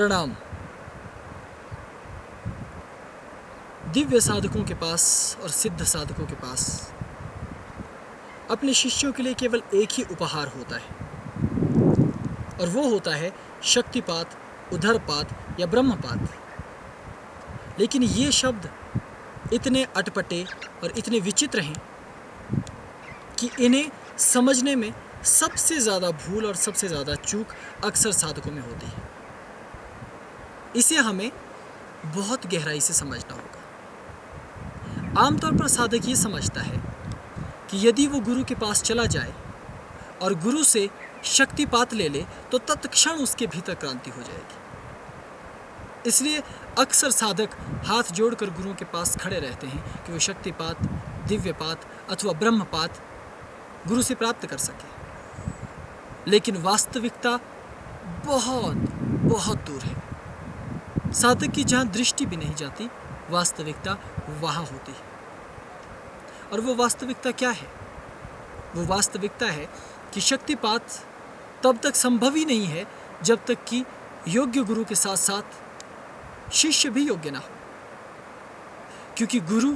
प्रणाम। दिव्य साधकों के पास और सिद्ध साधकों के पास अपने शिष्यों के लिए केवल एक ही उपहार होता है और वो होता है शक्तिपात, उदरपात या ब्रह्मपात। लेकिन ये शब्द इतने अटपटे और इतने विचित्र हैं कि इन्हें समझने में सबसे ज़्यादा भूल और सबसे ज़्यादा चूक अक्सर साधकों में होती है। इसे हमें बहुत गहराई से समझना होगा। आमतौर पर साधक ये समझता है कि यदि वो गुरु के पास चला जाए और गुरु से शक्तिपात ले ले तो तत्क्षण उसके भीतर क्रांति हो जाएगी। इसलिए अक्सर साधक हाथ जोड़कर गुरुओं के पास खड़े रहते हैं कि वो शक्तिपात, दिव्यपात अथवा ब्रह्मपात गुरु से प्राप्त कर सके। लेकिन वास्तविकता बहुत बहुत दूर है। साधक की जहाँ दृष्टि भी नहीं जाती, वास्तविकता वहाँ होती है। और वो वास्तविकता क्या है? वो वास्तविकता है कि शक्तिपात तब तक संभव ही नहीं है जब तक कि योग्य गुरु के साथ साथ शिष्य भी योग्य ना हो। क्योंकि गुरु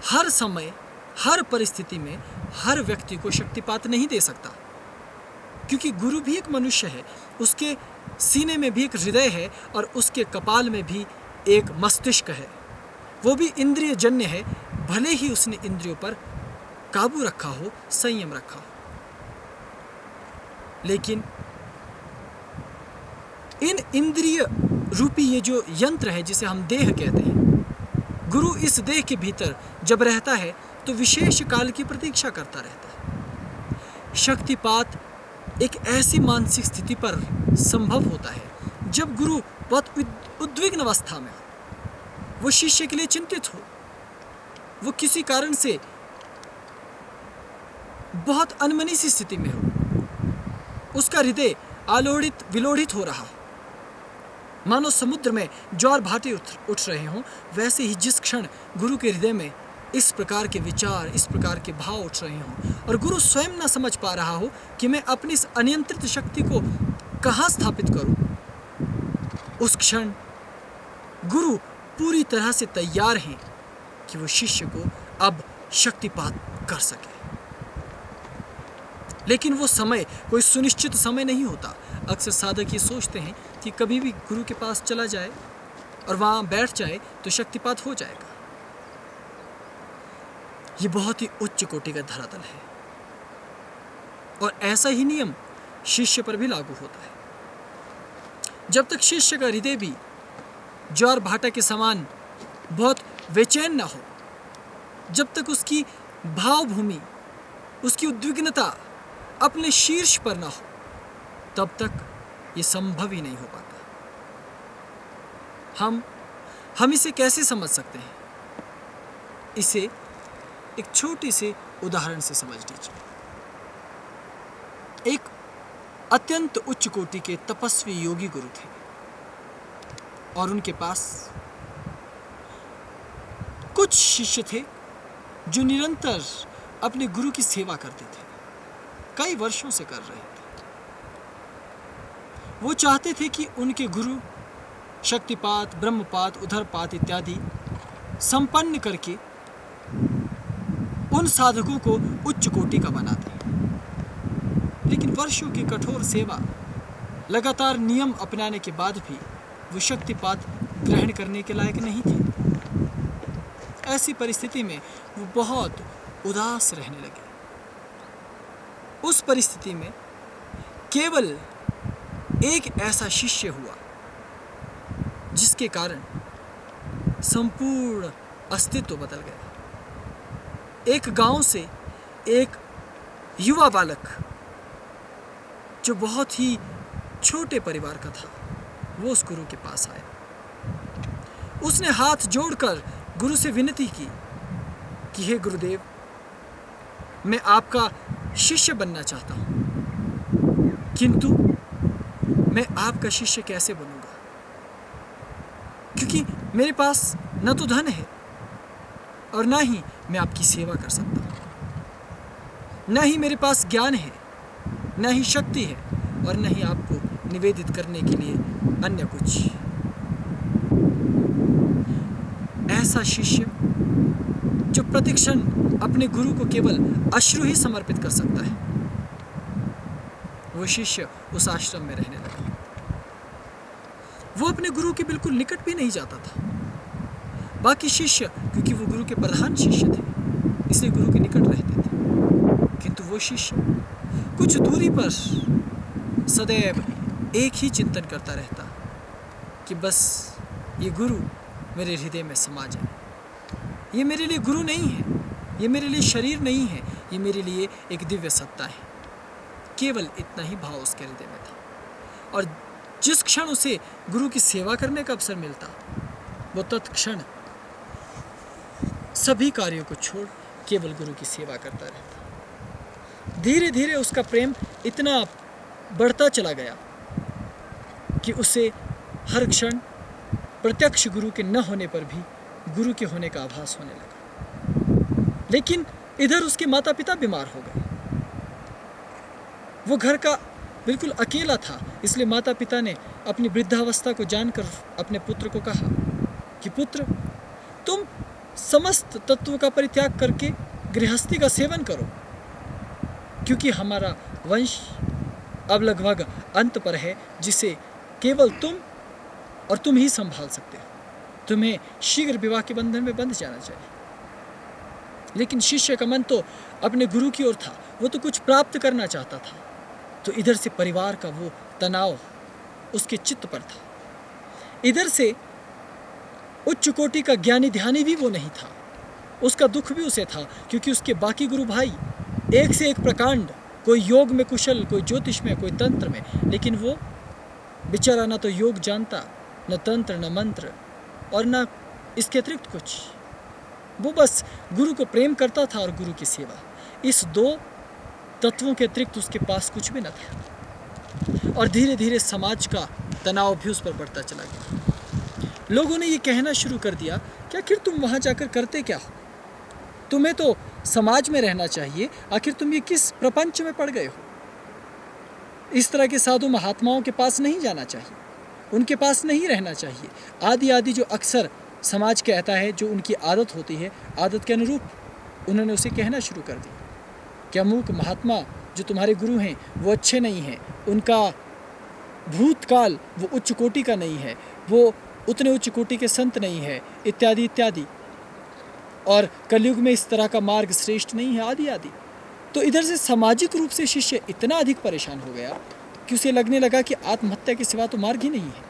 हर समय, हर परिस्थिति में हर व्यक्ति को शक्तिपात नहीं दे सकता। क्योंकि गुरु भी एक मनुष्य है, उसके सीने में भी एक हृदय है और उसके कपाल में भी एक मस्तिष्क है। वो भी इंद्रिय जन्य है, भले ही उसने इंद्रियों पर काबू रखा हो, संयम रखा हो। लेकिन इन इंद्रिय रूपी ये जो यंत्र है जिसे हम देह कहते हैं, गुरु इस देह के भीतर जब रहता है तो विशेष काल की प्रतीक्षा करता रहता है। शक्तिपात एक ऐसी मानसिक स्थिति पर संभव होता है जब गुरु बहुत उद्विग्न अवस्था में हो, वो शिष्य के लिए चिंतित हो, वो किसी कारण से बहुत अनमनी सी स्थिति में हो, उसका हृदय आलोड़ित विलोड़ित हो रहा हो, मानो समुद्र में ज्वार भाटे उठ रहे हों। वैसे ही जिस क्षण गुरु के हृदय में इस प्रकार के विचार, इस प्रकार के भाव उठ रहे हों और गुरु स्वयं ना समझ पा रहा हो कि मैं अपनी इस अनियंत्रित शक्ति को कहाँ स्थापित करूं, उस क्षण गुरु पूरी तरह से तैयार हैं कि वो शिष्य को अब शक्तिपात कर सके। लेकिन वो समय कोई सुनिश्चित समय नहीं होता। अक्सर साधक ये सोचते हैं कि कभी भी गुरु के पास चला जाए और वहाँ बैठ जाए तो शक्तिपात हो जाएगा। ये बहुत ही उच्च कोटि का धरातल है और ऐसा ही नियम शिष्य पर भी लागू होता है। जब तक शिष्य का हृदय भी ज्वार भाटा के समान बहुत बेचैन ना हो, जब तक उसकी भावभूमि, उसकी उद्विग्नता अपने शीर्ष पर ना हो, तब तक ये संभव ही नहीं हो पाता। हम इसे कैसे समझ सकते हैं? इसे एक छोटी से उदाहरण से समझ लीजिए। एक अत्यंत उच्च कोटि के तपस्वी योगी गुरु थे और उनके पास कुछ शिष्य थे जो निरंतर अपने गुरु की सेवा करते थे, कई वर्षों से कर रहे थे। वो चाहते थे कि उनके गुरु शक्तिपात, ब्रह्मपात, उदरपात इत्यादि संपन्न करके उन साधकों को उच्च कोटि का बना दें। लेकिन वर्षों की कठोर सेवा, लगातार नियम अपनाने के बाद भी वो शक्तिपात ग्रहण करने के लायक नहीं थे। ऐसी परिस्थिति में वो बहुत उदास रहने लगे। उस परिस्थिति में केवल एक ऐसा शिष्य हुआ जिसके कारण संपूर्ण अस्तित्व बदल गया। एक गांव से एक युवा बालक जो बहुत ही छोटे परिवार का था, वो उस गुरु के पास आया। उसने हाथ जोड़कर गुरु से विनती की कि हे गुरुदेव, मैं आपका शिष्य बनना चाहता हूँ, किंतु मैं आपका शिष्य कैसे बनूंगा? क्योंकि मेरे पास न तो धन है और ना ही मैं आपकी सेवा कर सकता हूँ, न ही मेरे पास ज्ञान है, न ही शक्ति है और न ही आपको निवेदित करने के लिए अन्य कुछ। ऐसा शिष्य जो प्रतिक्षण अपने गुरु को केवल अश्रु ही समर्पित कर सकता है, वो शिष्य उस आश्रम में रहने लगा। वो अपने गुरु के बिल्कुल निकट भी नहीं जाता था। बाकी शिष्य, क्योंकि वो गुरु के प्रधान शिष्य थे, इसलिए गुरु के निकट रहते थे, किंतु वो शिष्य कुछ दूरी पर सदैव एक ही चिंतन करता रहता कि बस ये गुरु मेरे हृदय में समा जाए। ये मेरे लिए गुरु नहीं है, ये मेरे लिए शरीर नहीं है, ये मेरे लिए एक दिव्य सत्ता है। केवल इतना ही भाव उसके हृदय में था। और जिस क्षण उसे गुरु की सेवा करने का अवसर मिलता, वो तत्क्षण सभी कार्यों को छोड़ केवल गुरु की सेवा करता रहता। धीरे धीरे उसका प्रेम इतना बढ़ता चला गया कि उसे हर क्षण प्रत्यक्ष गुरु के न होने पर भी गुरु के होने का आभास होने लगा। लेकिन इधर उसके माता पिता बीमार हो गए। वो घर का बिल्कुल अकेला था, इसलिए माता पिता ने अपनी वृद्धावस्था को जानकर अपने पुत्र को कहा कि पुत्र, तुम समस्त तत्वों का परित्याग करके गृहस्थी का सेवन करो, क्योंकि हमारा वंश अब लगभग अंत पर है, जिसे केवल तुम और तुम ही संभाल सकते हो। तुम्हें शीघ्र विवाह के बंधन में बंध जाना चाहिए। लेकिन शिष्य का मन तो अपने गुरु की ओर था, वो तो कुछ प्राप्त करना चाहता था। तो इधर से परिवार का वो तनाव उसके चित्त पर था, इधर से उच्च कोटि का ज्ञानी ध्यानी भी वो नहीं था। उसका दुख भी उसे था, क्योंकि उसके बाकी गुरु भाई एक से एक प्रकांड, कोई योग में कुशल, कोई ज्योतिष में, कोई तंत्र में, लेकिन वो बेचारा न तो योग जानता, न तंत्र, न मंत्र, और न इसके अतिरिक्त कुछ। वो बस गुरु को प्रेम करता था और गुरु की सेवा। इस दो तत्वों के अतिरिक्त उसके पास कुछ भी न था। और धीरे धीरे समाज का तनाव भी उस पर बढ़ता चला गया। लोगों ने ये कहना शुरू कर दिया कि आखिर तुम वहाँ जाकर करते क्या हो? तुम्हें तो समाज में रहना चाहिए, आखिर तुम ये किस प्रपंच में पड़ गए हो? इस तरह के साधु महात्माओं के पास नहीं जाना चाहिए, उनके पास नहीं रहना चाहिए। आदि आदि जो अक्सर समाज कहता है, जो उनकी आदत होती है, आदत के अनुरूप उन्होंने उसे कहना शुरू कर दिया कि अमुक महात्मा जो तुम्हारे गुरु हैं वो अच्छे नहीं हैं, उनका भूतकाल वो उच्च कोटि का नहीं है, वो उतने उच्च कोटि के संत नहीं है, इत्यादि इत्यादि, और कलयुग में इस तरह का मार्ग श्रेष्ठ नहीं है, आदि आदि। तो इधर से सामाजिक रूप से शिष्य इतना अधिक परेशान हो गया कि उसे लगने लगा कि आत्महत्या के सिवा तो मार्ग ही नहीं है।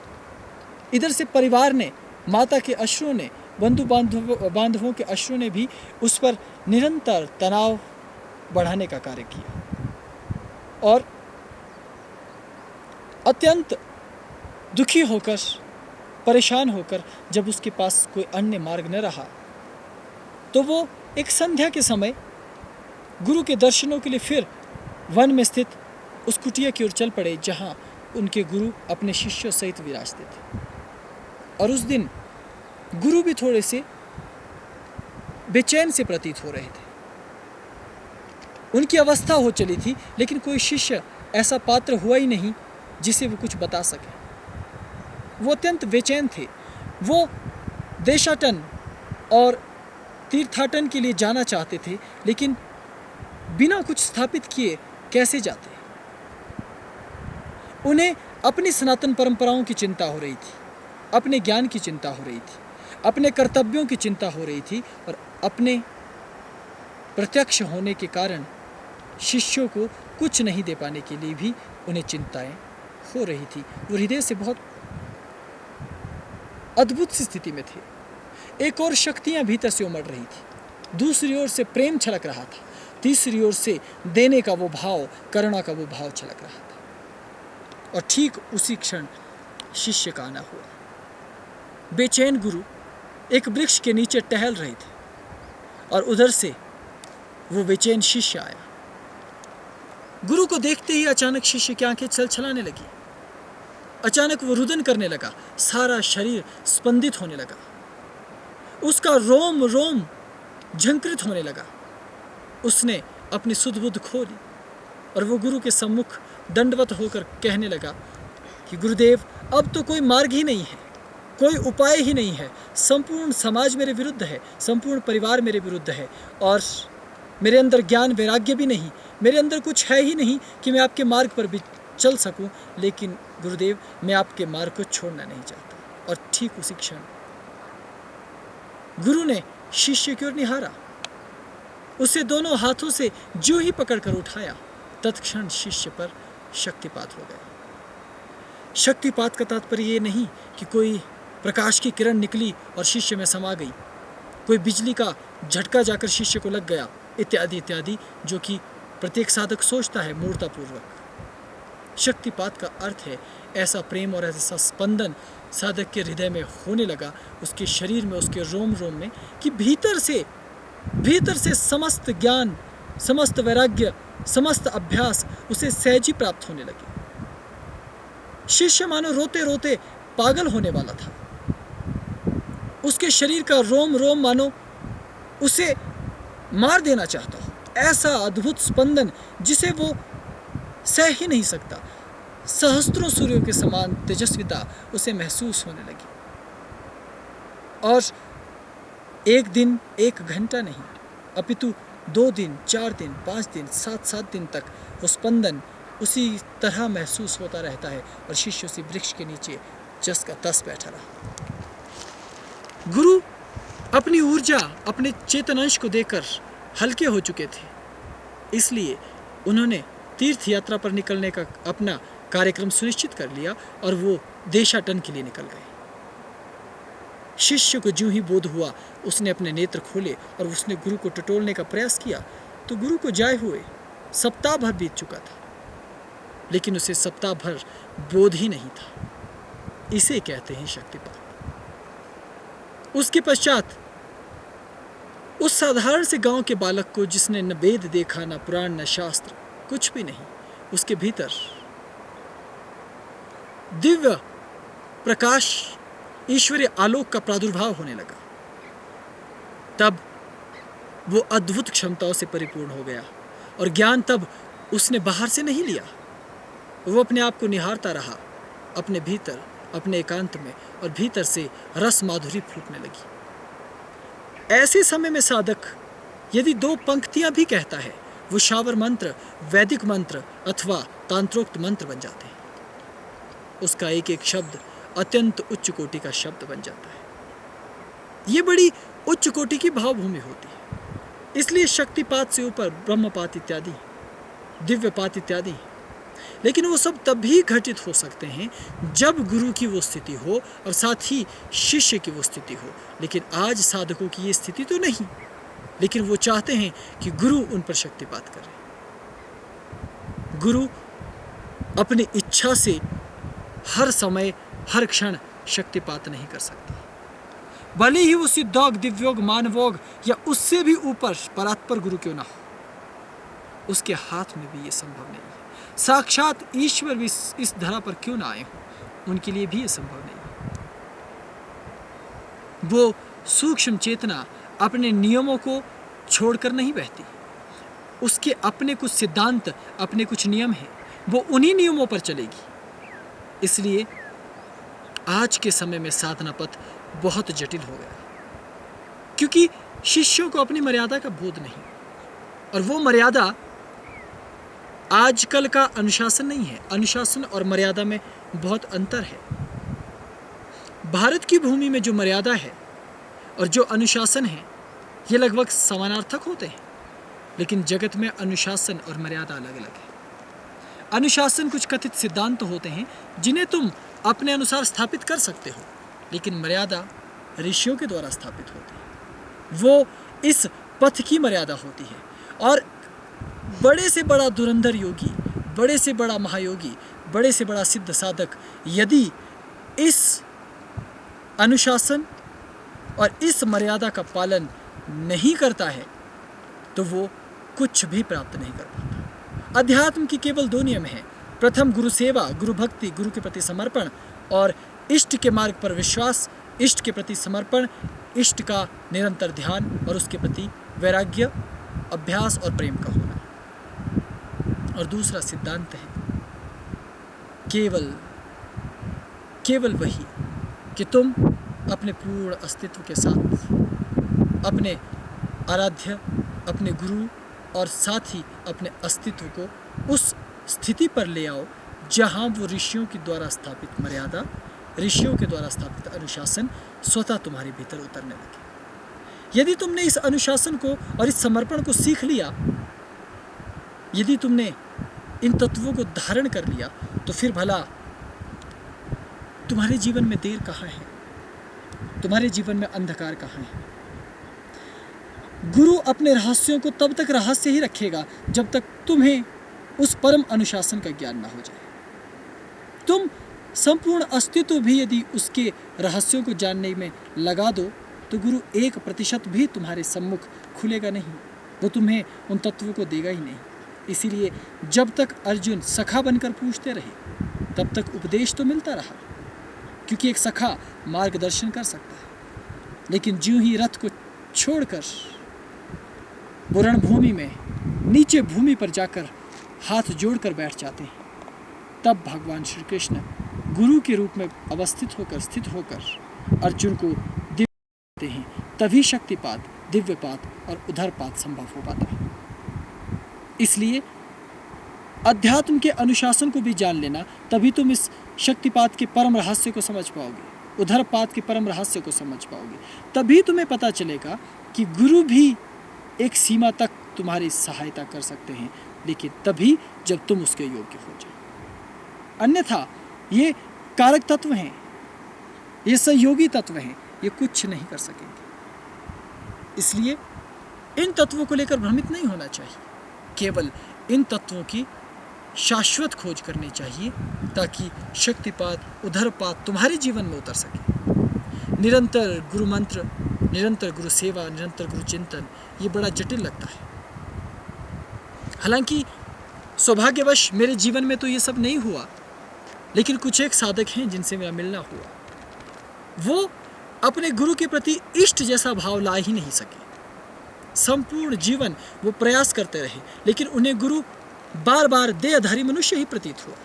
इधर से परिवार ने, माता के अश्रुओं ने, बंधु बांधवों के अश्रुओं ने भी उस पर निरंतर तनाव बढ़ाने का कार्य किया। और अत्यंत दुखी होकर, परेशान होकर जब उसके पास कोई अन्य मार्ग न रहा, तो वो एक संध्या के समय गुरु के दर्शनों के लिए फिर वन में स्थित उस कुटिया की ओर चल पड़े, जहां उनके गुरु अपने शिष्यों सहित विराजते थे। और उस दिन गुरु भी थोड़े से बेचैन से प्रतीत हो रहे थे। उनकी अवस्था हो चली थी, लेकिन कोई शिष्य ऐसा पात्र हुआ ही नहीं जिसे वो कुछ बता सके। वो अत्यंत बेचैन थे। वो देशाटन और तीर्थाटन के लिए जाना चाहते थे, लेकिन बिना कुछ स्थापित किए कैसे जाते? उन्हें अपनी सनातन परंपराओं की चिंता हो रही थी, अपने ज्ञान की चिंता हो रही थी, अपने कर्तव्यों की चिंता हो रही थी, और अपने प्रत्यक्ष होने के कारण शिष्यों को कुछ नहीं दे पाने के लिए भी उन्हें चिंताएं हो रही थी। वो हृदय से बहुत अद्भुत सी स्थिति में थे। एक और शक्तियां भीतर से उमड़ रही थी, दूसरी ओर से प्रेम छलक रहा था, तीसरी ओर से देने का वो भाव, करुणा का वो भाव छलक रहा था। और ठीक उसी क्षण शिष्य का आना हुआ। बेचैन गुरु एक वृक्ष के नीचे टहल रहे थे, और उधर से वो बेचैन शिष्य आया। गुरु को देखते ही अचानक शिष्य की आंखें छलछलाने लगी। अचानक वो रुदन करने लगा, सारा शरीर स्पंदित होने लगा, उसका रोम रोम झंकृत होने लगा। उसने अपनी सुध बुध खो ली और वो गुरु के सम्मुख दंडवत होकर कहने लगा कि गुरुदेव अब तो कोई मार्ग ही नहीं है, कोई उपाय ही नहीं है, संपूर्ण समाज मेरे विरुद्ध है, संपूर्ण परिवार मेरे विरुद्ध है और मेरे अंदर ज्ञान वैराग्य भी नहीं, मेरे अंदर कुछ है ही नहीं कि मैं आपके मार्ग पर भी चल सकूं। लेकिन गुरुदेव मैं आपके मार्ग को छोड़ना नहीं चाहता। और ठीक उसी क्षण गुरु ने शिष्य की ओर निहारा, उसे दोनों हाथों से जो ही पकड़कर उठाया, तत्क्षण शिष्य पर शक्तिपात हो गया। शक्तिपात का तात्पर्य ये नहीं कि कोई प्रकाश की किरण निकली और शिष्य में समा गई, कोई बिजली का झटका जाकर शिष्य को लग गया, इत्यादि इत्यादि, जो कि प्रत्येक साधक सोचता है मूर्खतापूर्वक। शक्तिपात का अर्थ है ऐसा प्रेम और ऐसा स्पंदन साधक के हृदय में होने लगा, उसके शरीर में, उसके रोम रोम में, कि भीतर से समस्त ज्ञान, समस्त वैराग्य, समस्त अभ्यास उसे सहज ही प्राप्त होने लगे। शिष्य मानो रोते रोते पागल होने वाला था, उसके शरीर का रोम रोम मानो उसे मार देना चाहता हो। ऐसा अद्भुत स्पंदन जिसे वो सह ही नहीं सकता, सहस्त्रों सूर्यों के समान तेजस्विता उसे महसूस होने लगी। और एक दिन, एक घंटा नहीं, अपितु 2 दिन, 4 दिन, 5 दिन, 7 दिन तक वो स्पंदन उसी तरह महसूस होता रहता है और शिष्य उसी वृक्ष के नीचे जस का तस बैठा रहा। गुरु अपनी ऊर्जा, अपने चेतन अंश को देकर हल्के हो चुके थे, इसलिए उन्होंने तीर्थ यात्रा पर निकलने का अपना कार्यक्रम सुनिश्चित कर लिया और वो देशाटन के लिए निकल गए। शिष्य को जो ही बोध हुआ, उसने अपने नेत्र खोले और उसने गुरु को टटोलने का प्रयास किया, तो गुरु को जाए हुए सप्ताह भर बीत चुका था, लेकिन उसे सप्ताह भर बोध ही नहीं था। इसे कहते हैं शक्तिपात। उसके पश्चात उस साधारण से गांव के बालक को, जिसने न वेद देखा, न पुराण, न शास्त्र, कुछ भी नहीं, उसके भीतर दिव्य प्रकाश, ईश्वरीय आलोक का प्रादुर्भाव होने लगा। तब वो अद्भुत क्षमताओं से परिपूर्ण हो गया और ज्ञान तब उसने बाहर से नहीं लिया, वो अपने आप को निहारता रहा, अपने भीतर, अपने एकांत में, और भीतर से रस माधुरी फूटने लगी। ऐसे समय में साधक यदि 2 पंक्तियां भी कहता है, वो शावर मंत्र, वैदिक मंत्र अथवा तांत्रोक्त मंत्र बन जाते हैं। उसका एक एक शब्द अत्यंत उच्च कोटि का शब्द बन जाता है। ये बड़ी उच्च कोटि की भावभूमि होती है। इसलिए शक्तिपात से ऊपर ब्रह्मपात इत्यादि, दिव्यपात इत्यादि, लेकिन वो सब तभी घटित हो सकते हैं जब गुरु की वो स्थिति हो और साथ ही शिष्य की वो स्थिति हो। लेकिन आज साधकों की ये स्थिति तो नहीं, लेकिन वो चाहते हैं कि गुरु उन पर शक्तिपात करे। गुरु अपनी इच्छा से हर समय, हर क्षण शक्तिपात नहीं कर सकता, भले ही वो सिद्धोग, दिव्योग, मानवोग या उससे भी ऊपर परात्पर गुरु क्यों ना हो, उसके हाथ में भी ये संभव नहीं है। साक्षात ईश्वर भी इस धरा पर क्यों ना आए हो, उनके लिए भी ये संभव नहीं है। वो सूक्ष्म चेतना अपने नियमों को छोड़कर नहीं बहती, उसके अपने कुछ सिद्धांत, अपने कुछ नियम हैं, वो उन्हीं नियमों पर चलेगी। इसलिए आज के समय में साधना पथ बहुत जटिल हो गया, क्योंकि शिष्यों को अपनी मर्यादा का बोध नहीं, और वो मर्यादा आजकल का अनुशासन नहीं है। अनुशासन और मर्यादा में बहुत अंतर है। भारत की भूमि में जो मर्यादा है और जो अनुशासन है, ये लगभग समानार्थक होते हैं, लेकिन जगत में अनुशासन और मर्यादा अलग अलग है। अनुशासन कुछ कथित सिद्धांत होते हैं जिन्हें तुम अपने अनुसार स्थापित कर सकते हो, लेकिन मर्यादा ऋषियों के द्वारा स्थापित होती है। वो इस पथ की मर्यादा होती है, और बड़े से बड़ा धुरंधर योगी, बड़े से बड़ा महायोगी, बड़े से बड़ा सिद्ध साधक यदि इस अनुशासन और इस मर्यादा का पालन नहीं करता है, तो वो कुछ भी प्राप्त नहीं कर पाता। अध्यात्म की केवल 2 नियम हैं। प्रथम गुरु सेवा, गुरु भक्ति, गुरु के प्रति समर्पण, और इष्ट के मार्ग पर विश्वास, इष्ट के प्रति समर्पण, इष्ट का निरंतर ध्यान और उसके प्रति वैराग्य, अभ्यास और प्रेम का होना। और दूसरा सिद्धांत है केवल केवल वही कि तुम अपने पूर्ण अस्तित्व के साथ अपने आराध्य, अपने गुरु और साथ ही अपने अस्तित्व को उस स्थिति पर ले आओ जहाँ वो ऋषियों के द्वारा स्थापित मर्यादा, ऋषियों के द्वारा स्थापित अनुशासन स्वतः तुम्हारे भीतर उतरने लगे। यदि तुमने इस अनुशासन को और इस समर्पण को सीख लिया, यदि तुमने इन तत्वों को धारण कर लिया, तो फिर भला तुम्हारे जीवन में देर कहाँ है, तुम्हारे जीवन में अंधकार कहाँ है। गुरु अपने रहस्यों को तब तक रहस्य ही रखेगा जब तक तुम्हें उस परम अनुशासन का ज्ञान ना हो जाए। तुम संपूर्ण अस्तित्व भी यदि उसके रहस्यों को जानने में लगा दो तो गुरु 1% भी तुम्हारे सम्मुख खुलेगा नहीं, वो तुम्हें उन तत्वों को देगा ही नहीं। इसीलिए जब तक अर्जुन सखा बनकर पूछते रहे तब तक उपदेश तो मिलता रहा, क्योंकि एक सखा मार्गदर्शन कर सकता है। लेकिन ज्यों ही रथ को छोड़कर वो रणभूमि में नीचे भूमि पर जाकर हाथ जोड़कर बैठ जाते हैं, तब भगवान श्री कृष्ण गुरु के रूप में अवस्थित होकर स्थित होकर अर्जुन को दिव्य देते हैं। तभी शक्तिपात, दिव्यपात और उधरपात संभव हो पाता है। इसलिए अध्यात्म के अनुशासन को भी जान लेना, तभी तुम इस शक्तिपात के परम रहस्य को समझ पाओगे, उधरपात के परम रहस्य को समझ पाओगे। तभी तुम्हें पता चलेगा कि गुरु भी एक सीमा तक तुम्हारी सहायता कर सकते हैं, लेकिन तभी जब तुम उसके योग्य हो जाओ। अन्यथा ये कारक तत्व हैं, ये सहयोगी तत्व हैं, ये कुछ नहीं कर सकेंगे। इसलिए इन तत्वों को लेकर भ्रमित नहीं होना चाहिए, केवल इन तत्वों की शाश्वत खोज करनी चाहिए ताकि शक्तिपात, उधरपात तुम्हारे जीवन में उतर सके। निरंतर गुरु मंत्र, निरंतर गुरु सेवा, निरंतर गुरु चिंतन, ये बड़ा जटिल लगता है। हालांकि सौभाग्यवश मेरे जीवन में तो ये सब नहीं हुआ, लेकिन कुछ एक साधक हैं जिनसे मेरा मिलना हुआ, वो अपने गुरु के प्रति इष्ट जैसा भाव ला ही नहीं सके। संपूर्ण जीवन वो प्रयास करते रहे, लेकिन उन्हें गुरु बार बार देहधारी मनुष्य ही प्रतीत हुआ।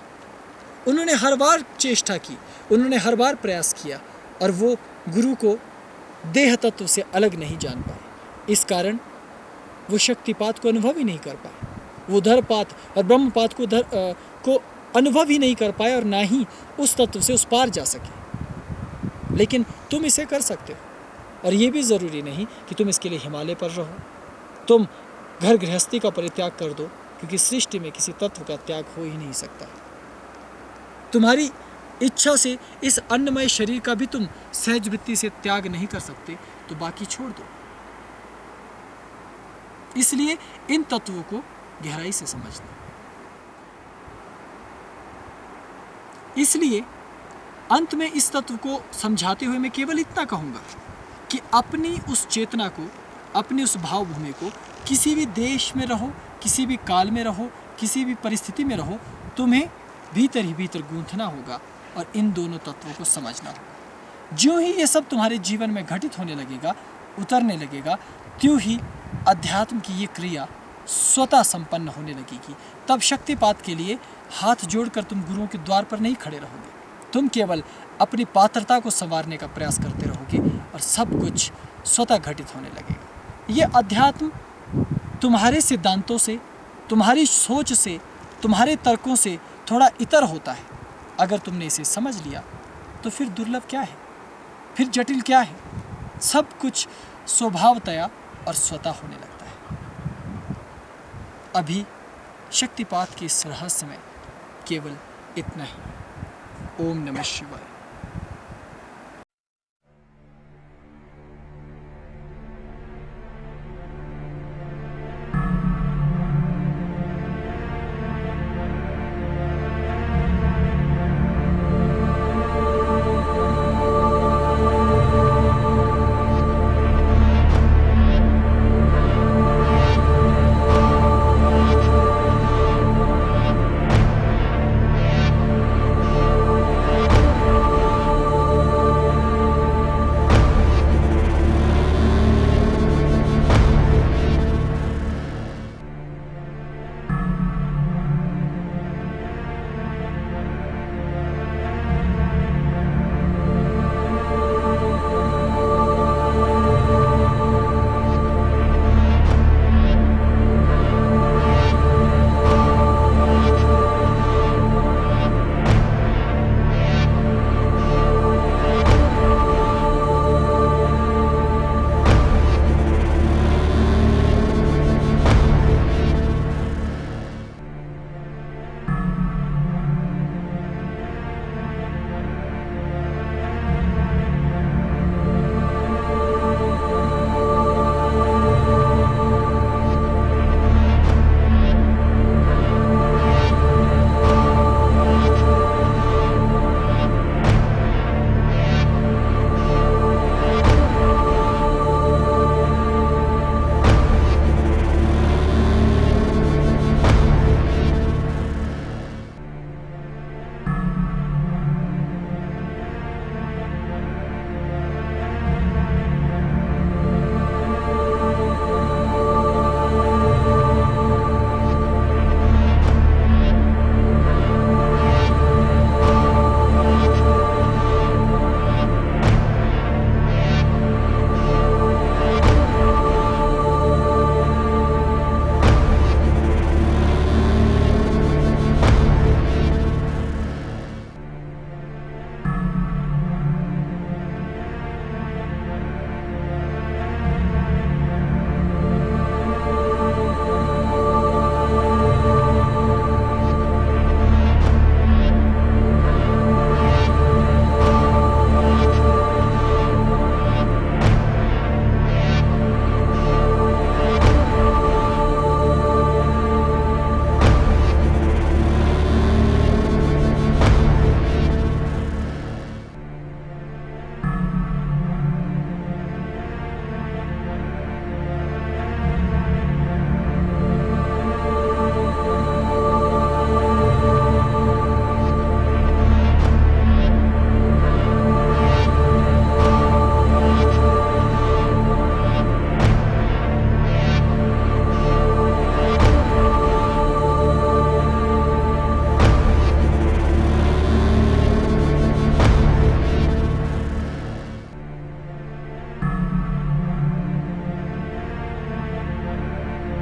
उन्होंने हर बार चेष्टा की, उन्होंने हर बार प्रयास किया, और वो गुरु को देह तत्व से अलग नहीं जान पाए। इस कारण वो शक्तिपात को अनुभव ही नहीं कर पाए, वो उधरपात और ब्रह्मपात को अनुभव ही नहीं कर पाए, और ना ही उस तत्व से उस पार जा सके। लेकिन तुम इसे कर सकते हो, और ये भी ज़रूरी नहीं कि तुम इसके लिए हिमालय पर रहो। तुम घर गृहस्थी का परित्याग कर दो, क्योंकि सृष्टि में किसी तत्व का त्याग हो ही नहीं सकता। तुम्हारी इच्छा से इस अन्नमय शरीर का भी तुम सहज वृत्ति से त्याग नहीं कर सकते, तो बाकी छोड़ दो। इसलिए इन तत्वों को गहराई से समझना। इसलिए अंत में इस तत्व को समझाते हुए मैं केवल इतना कहूँगा कि अपनी उस चेतना को, अपनी उस भावभूमि को, किसी भी देश में रहो, किसी भी काल में रहो, किसी भी परिस्थिति में रहो, तुम्हें भीतर ही भीतर गूंथना होगा और इन दोनों तत्वों को समझना होगा। ज्यों ही ये सब तुम्हारे जीवन में घटित होने लगेगा, उतरने लगेगा, त्यों ही अध्यात्म की ये क्रिया स्वतः संपन्न होने लगेगी। तब शक्तिपात के लिए हाथ जोड़कर तुम गुरुओं के द्वार पर नहीं खड़े रहोगे, तुम केवल अपनी पात्रता को संवारने का प्रयास करते रहोगे और सब कुछ स्वतः घटित होने लगेगा। ये अध्यात्म तुम्हारे सिद्धांतों से, तुम्हारी सोच से, तुम्हारे तर्कों से थोड़ा इतर होता है। अगर तुमने इसे समझ लिया तो फिर दुर्लभ क्या है, फिर जटिल क्या है। सब कुछ स्वभावतया और स्वतः होने लगता है। अभी शक्तिपात के इस रहस्य में केवल इतना ही। ओम नमः शिवाय।